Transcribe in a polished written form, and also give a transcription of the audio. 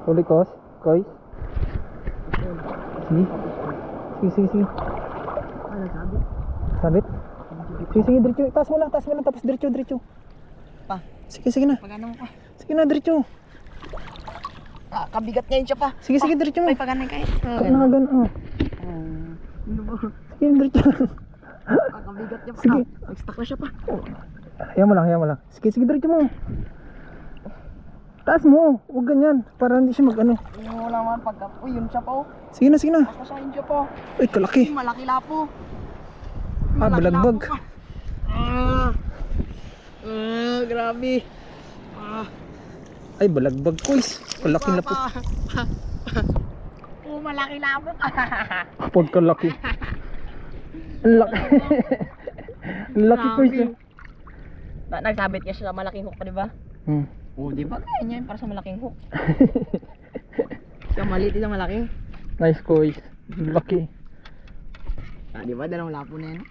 Huli kos? Koy? Sige. Sige. Ano sabi? Sabit? Sige, diretso. Taas mo lang, tapos diretso. Pa. Sige na. Pagano mo pa. Sige na, diretso. Ah, kabigat ngayon siya pa. Sige, diretso mo. Ay, pagano kayo. Pagnagan, oh. Ano ba? Sige, diretso. Ah, kabigat niya pa. Sige. Nag-stuck na siya pa. Hayaan mo lang. Sige, diretso mo. Taas mo, huwag ganyan. Para hindi siya mag-ano. Hindi mo naman pagka... Uy, yun siya pa oh. Sige na. Basta siya yun siya pa. Uy, kalaki. Uy, malaki lapo. Ah, balagbag. Grabe. Ay, balagbag ko. Kalaki na po. Oh, malaki lapo. Kapag kalaki. Ang laki. Ang laki ko siya. Nagsabit niya siya sa malaking hook pa, di ba? Oh, di ba? Kaya niya yun para sa malaking hook. Yung maliit yung malaki. Nice ko. Laki. Ah, di ba? Dalawang lapo na yan.